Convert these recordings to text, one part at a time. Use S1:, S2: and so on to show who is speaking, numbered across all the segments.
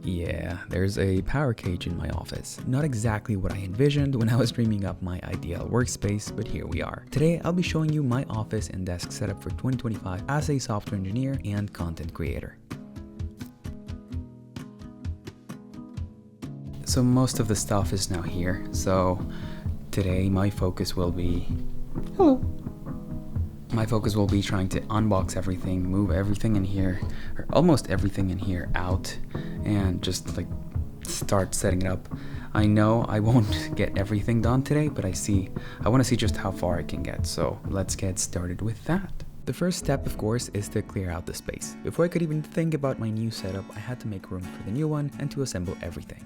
S1: Yeah, there's a power cage in my office. Not exactly what I envisioned when I was dreaming up my ideal workspace, but here we are. Today, I'll be showing you my office and desk setup for 2025 as a software engineer and content creator. So most of the stuff is now here, so today my focus will be... Hello! My focus will be trying to unbox everything, move everything in here, or almost everything in here out, and just like start setting it up. I know I won't get everything done today, but I want to see just how far I can get, so let's get started with that. The first step, of course, is to clear out the space. Before I could even think about my new setup, I had to make room for the new one and to assemble everything.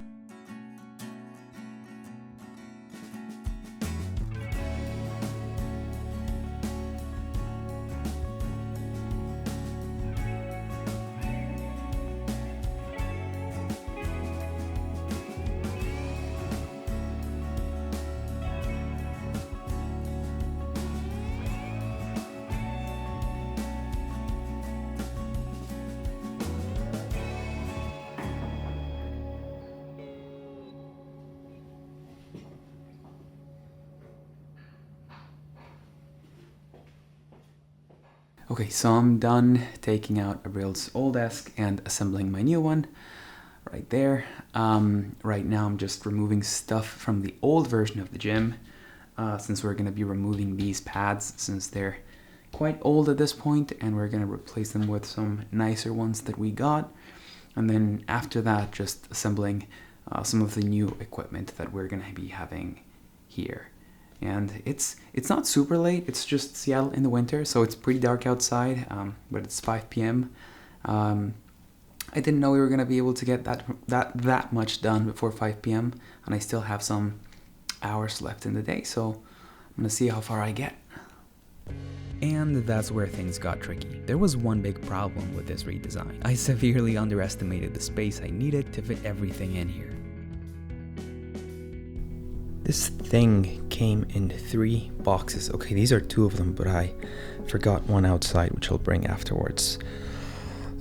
S1: Okay, so I'm done taking out Abril's old desk and assembling my new one right there. Right now I'm just removing stuff from the old version of the gym, since we're going to be removing these pads since they're quite old at this point, and we're going to replace them with some nicer ones that we got. And then after that, just assembling some of the new equipment that we're going to be having here. And it's not super late, it's just Seattle in the winter, so it's pretty dark outside, but it's 5 p.m. I didn't know we were going to be able to get that much done before 5 p.m. and I still have some hours left in the day, so I'm going to see how far I get. And that's where things got tricky. There was one big problem with this redesign. I severely underestimated the space I needed to fit everything in here. This thing came in 3 boxes. Okay, these are 2 of them, but I forgot one outside, which I'll bring afterwards.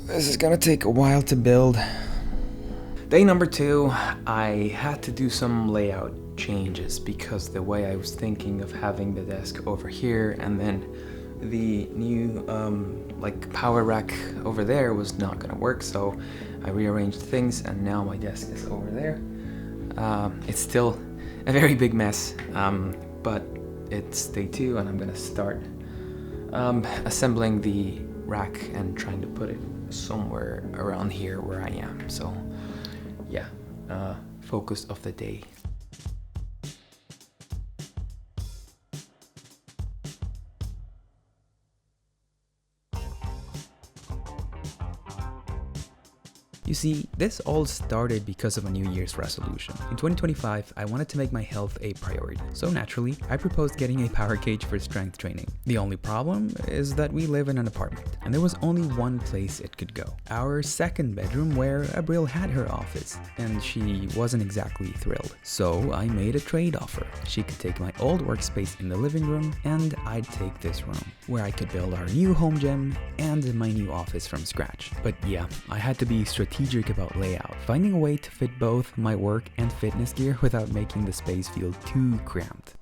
S1: This is gonna take a while to build. Day number 2, I had to do some layout changes because the way I was thinking of having the desk over here and then the new power rack over there was not gonna work, so I rearranged things and now my desk is over there. It's still a very big mess, but it's day 2 and I'm gonna start assembling the rack and trying to put it somewhere around here where I am. So yeah, focus of the day. You see, this all started because of a New Year's resolution. In 2025, I wanted to make my health a priority, so naturally, I proposed getting a power cage for strength training. The only problem is that we live in an apartment, and there was only one place it could go. Our second bedroom where Abril had her office, and she wasn't exactly thrilled. So I made a trade offer. She could take my old workspace in the living room, and I'd take this room, where I could build our new home gym and my new office from scratch. But yeah, I had to be strategic about layout, finding a way to fit both my work and fitness gear without making the space feel too cramped.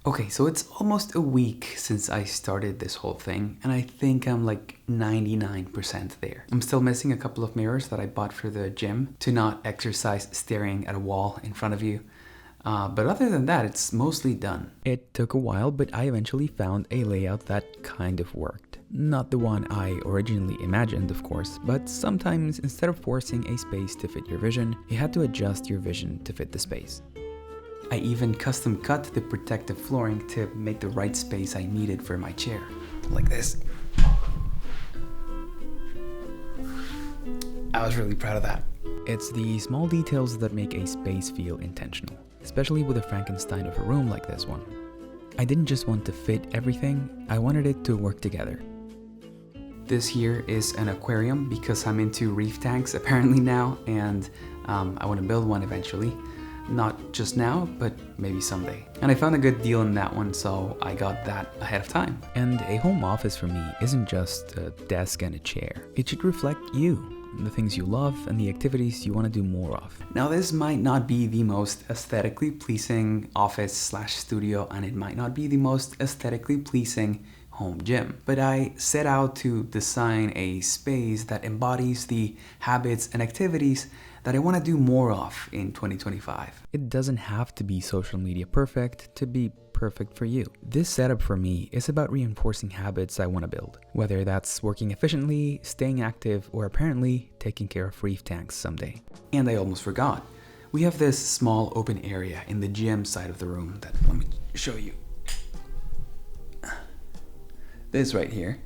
S1: Okay, so it's almost a week since I started this whole thing, and I think I'm like 99% there. I'm still missing a couple of mirrors that I bought for the gym to not exercise staring at a wall in front of you. But other than that, it's mostly done. It took a while, but I eventually found a layout that kind of worked. Not the one I originally imagined, of course, but sometimes instead of forcing a space to fit your vision, you had to adjust your vision to fit the space. I even custom cut the protective flooring to make the right space I needed for my chair, like this. I was really proud of that. It's the small details that make a space feel intentional, especially with a Frankenstein of a room like this one. I didn't just want to fit everything, I wanted it to work together. This here is an aquarium because I'm into reef tanks apparently now, and I want to build one eventually. Not just now, but maybe someday. And I found a good deal in that one, so I got that ahead of time. And a home office for me isn't just a desk and a chair. It should reflect you, the things you love, and the activities you want to do more of. Now, this might not be the most aesthetically pleasing office/studio, and it might not be the most aesthetically pleasing home gym, but I set out to design a space that embodies the habits and activities that I want to do more of in 2025. It doesn't have to be social media perfect to be perfect for you. This setup for me is about reinforcing habits I want to build, whether that's working efficiently, staying active, or apparently taking care of reef tanks someday. And I almost forgot. We have this small open area in the gym side of the room that, let me show you. This right here.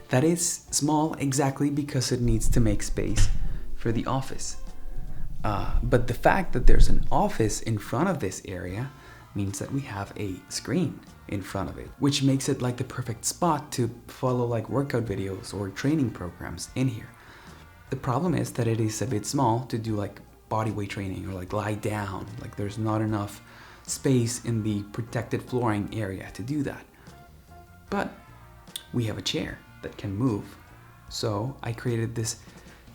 S1: That is small exactly because it needs to make space for the office. But the fact that there's an office in front of this area means that we have a screen in front of it, which makes it like the perfect spot to follow like workout videos or training programs in here. The problem is that it is a bit small to do like body weight training or like lie down. Like there's not enough space in the protected flooring area to do that. But we have a chair that can move. So I created this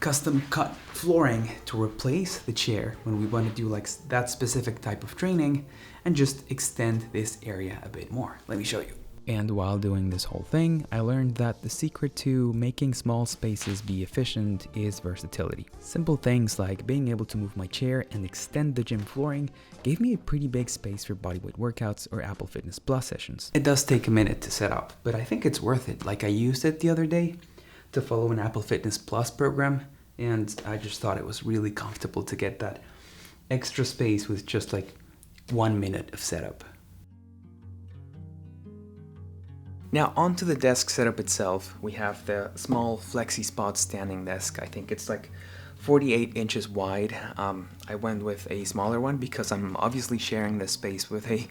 S1: custom cut flooring to replace the chair when we want to do like that specific type of training and just extend this area a bit more. Let me show you. And while doing this whole thing, I learned that the secret to making small spaces be efficient is versatility. Simple things like being able to move my chair and extend the gym flooring gave me a pretty big space for bodyweight workouts or Apple Fitness Plus sessions. It does take a minute to set up, but I think it's worth it. Like I used it the other day to follow an Apple Fitness Plus program, and I just thought it was really comfortable to get that extra space with just like 1 minute of setup. Now onto the desk setup itself. We have the small flexi spot standing desk. I think it's like 48 inches wide. I went with a smaller one because I'm obviously sharing this space with a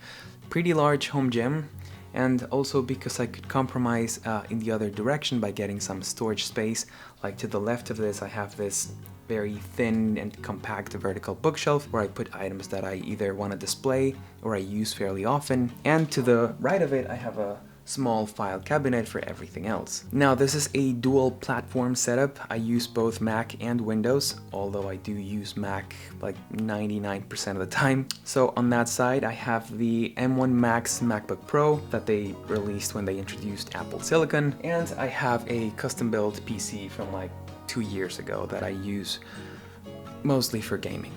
S1: pretty large home gym, and also because I could compromise in the other direction by getting some storage space. Like to the left of this, I have this very thin and compact vertical bookshelf where I put items that I either want to display or I use fairly often. And to the right of it, I have a small file cabinet for everything else. Now this is a dual platform setup. I use both Mac and Windows, although I do use Mac like 99% of the time. So on that side I have the M1 Max MacBook Pro that they released when they introduced Apple Silicon, and I have a custom built PC from like 2 years ago that I use mostly for gaming.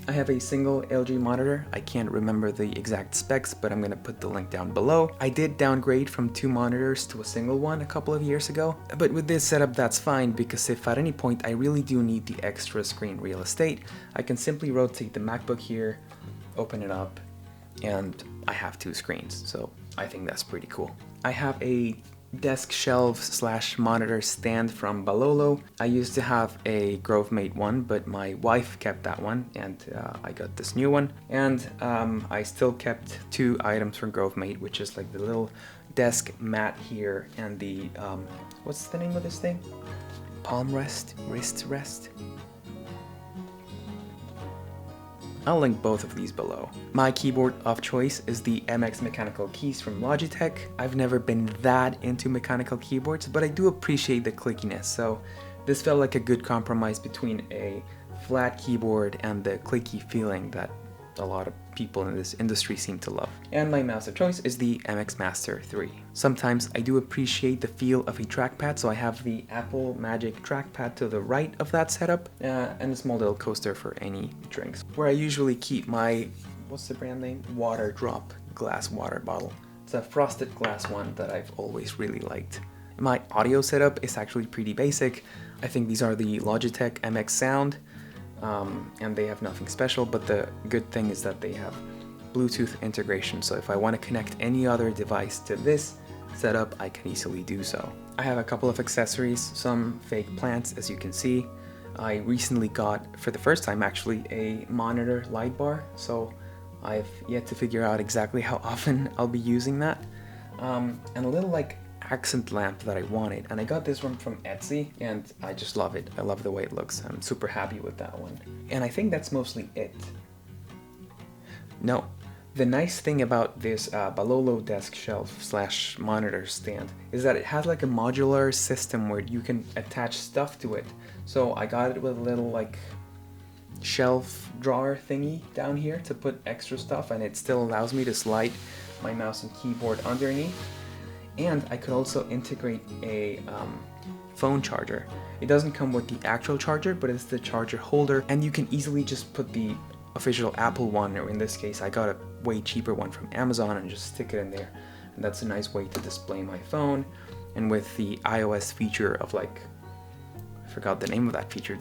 S1: I have a single LG monitor. I can't remember the exact specs, but I'm gonna put the link down below. I did downgrade from 2 monitors to a single one a couple of years ago, but with this setup that's fine, because if at any point I really do need the extra screen real estate, I can simply rotate the MacBook here, open it up, and I have 2 screens, so I think that's pretty cool. I have a desk shelf / monitor stand from Balolo. I used to have a GroveMate one, but my wife kept that one, and I got this new one. And I still kept 2 items from GroveMate, which is like the little desk mat here and the what's the name of this thing? Palm rest? Wrist rest? I'll link both of these below. My keyboard of choice is the MX mechanical keys from Logitech. I've never been that into mechanical keyboards, but I do appreciate the clickiness, so this felt like a good compromise between a flat keyboard and the clicky feeling that a lot of people in this industry seem to love. And my mouse of choice is the MX Master 3. Sometimes I do appreciate the feel of a trackpad, so I have the Apple Magic trackpad to the right of that setup, and a small little coaster for any drinks, where I usually keep my, what's the brand name? Water Drop glass water bottle. It's a frosted glass one that I've always really liked. My audio setup is actually pretty basic. I think these are the Logitech MX Sound, and they have nothing special, but the good thing is that they have Bluetooth integration, so if I want to connect any other device to this setup, I can easily do so. I have a couple of accessories, some fake plants, as you can see. I recently got, for the first time actually, a monitor light bar, so I've yet to figure out exactly how often I'll be using that. And a little like accent lamp that I wanted, and I got this one from Etsy, and I just love it. I love the way it looks. I'm super happy with that one. And I think that's mostly it. No. The nice thing about this Balolo desk shelf slash monitor stand is that it has like a modular system where you can attach stuff to it. So I got it with a little like shelf drawer thingy down here to put extra stuff, and it still allows me to slide my mouse and keyboard underneath. And I could also integrate a phone charger. It doesn't come with the actual charger, but it's the charger holder, and you can easily just put the official Apple one, or in this case I got a way cheaper one from Amazon, and just stick it in there. And that's a nice way to display my phone. And with the iOS feature of like, I forgot the name of that feature,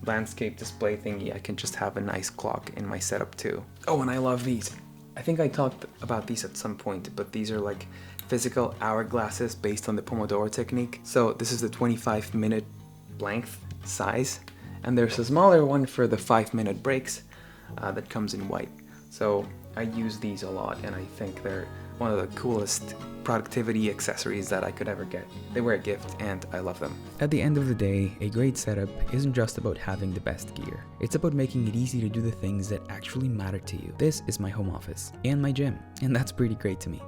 S1: landscape display thingy, I can just have a nice clock in my setup too. Oh, and I love these. I think I talked about these at some point, but these are like physical hourglasses based on the Pomodoro technique. So this is the 25-minute length size, and there's a smaller one for the 5-minute breaks that comes in white. So I use these a lot, and I think they're one of the coolest productivity accessories that I could ever get. They were a gift, and I love them. At the end of the day, a great setup isn't just about having the best gear. It's about making it easy to do the things that actually matter to you. This is my home office and my gym, and that's pretty great to me.